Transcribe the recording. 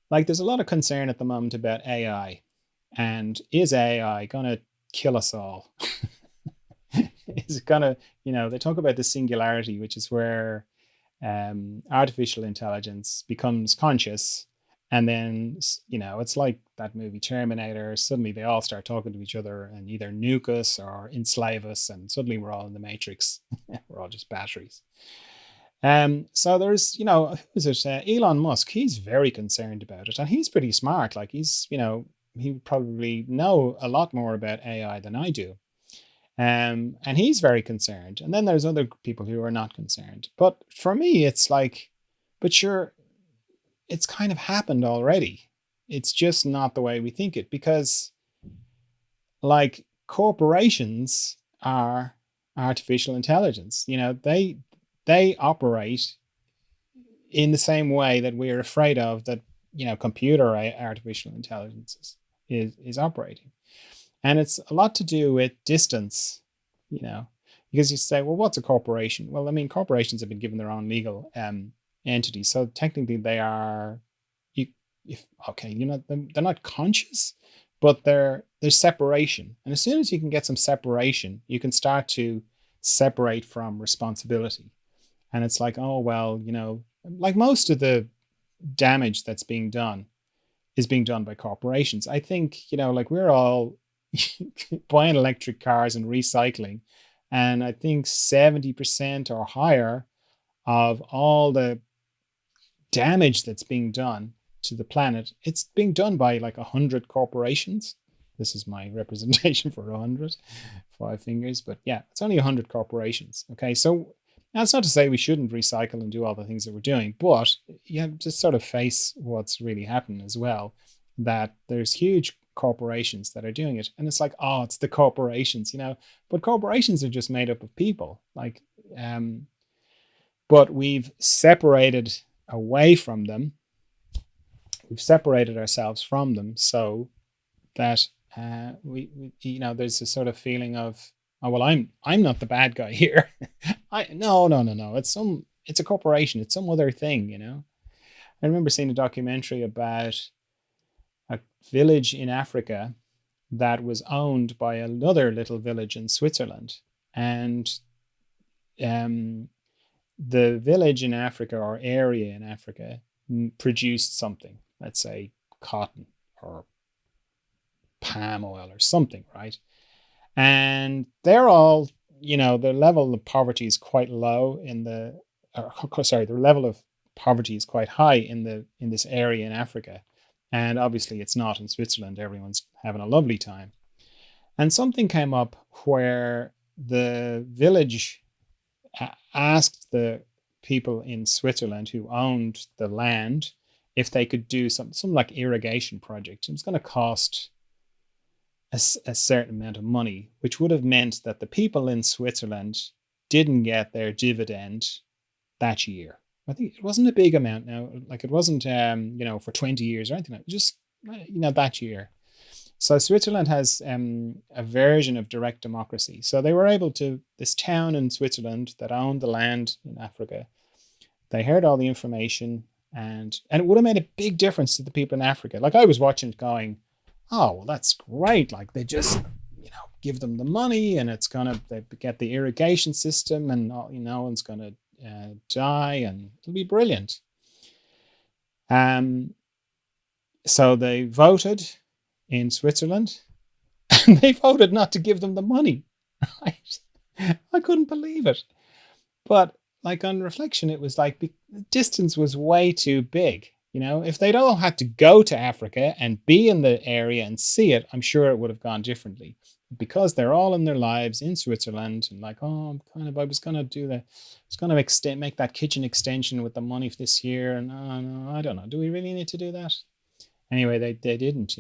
Like there's a lot of concern at the moment about AI, and is AI going to kill us all? Is it going to, they talk about the singularity, which is where artificial intelligence becomes conscious. And then, it's like that movie Terminator. Suddenly they all start talking to each other and either nuke us or enslave us. And suddenly we're all in the matrix. We're all just batteries. So there's, who's it? Elon Musk. He's very concerned about it, and he's pretty smart. Like he would probably know a lot more about AI than I do. And he's very concerned. And then there's other people who are not concerned. But for me, it's like, but sure, it's kind of happened already. It's just not the way we think it, because like corporations are artificial intelligence. They operate in the same way that we're afraid of that, computer artificial intelligence is operating. And it's a lot to do with distance, you know, because you say, well, what's a corporation? Well, I mean, corporations have been given their own legal entity. So technically they are, you, if, okay, they're not conscious, but there's separation. And as soon as you can get some separation, you can start to separate from responsibility. And it's like, oh, well, like most of the damage that's being done is being done by corporations. I think, like we're all buying electric cars and recycling. And I think 70% or higher of all the damage that's being done to the planet, it's being done by like 100 corporations. This is my representation for 100, 5 fingers. But yeah, it's only 100 corporations. Okay, so that's not to say we shouldn't recycle and do all the things that we're doing, but you have to sort of face what's really happening as well, that there's huge corporations that are doing it. And it's like, oh, it's the corporations, but corporations are just made up of people. But we've separated away from them. We've separated ourselves from them so that there's a sort of feeling of, oh well, I'm not the bad guy here. No. It's a corporation. It's some other thing. I remember seeing a documentary about a village in Africa that was owned by another little village in Switzerland, and um, the village in Africa or area in Africa produced something, let's say cotton or palm oil or something, right? And they're all, the level of poverty is quite low the level of poverty is quite high in this area in Africa. And obviously it's not in Switzerland. Everyone's having a lovely time. And something came up where the village asked the people in Switzerland who owned the land if they could do some like irrigation project. It was going to cost a certain amount of money, which would have meant that the people in Switzerland didn't get their dividend that year. I think it wasn't a big amount now. Like it wasn't, for 20 years or anything like that. Just, that year. So Switzerland has a version of direct democracy. So they were able to, this town in Switzerland that owned the land in Africa, they heard all the information, and it would have made a big difference to the people in Africa. Like I was watching it going, oh, well, that's great. Like they just, give them the money and they get the irrigation system and, no one's going to die and it'll be brilliant. So they voted in Switzerland and they voted not to give them the money. I couldn't believe it. But like on reflection, it was like the distance was way too big. If they'd all had to go to Africa and be in the area and see it, I'm sure it would have gone differently. Because they're all in their lives in Switzerland and like, oh, I was going to make that kitchen extension with the money for this year. And no, I don't know. Do we really need to do that? Anyway, they didn't,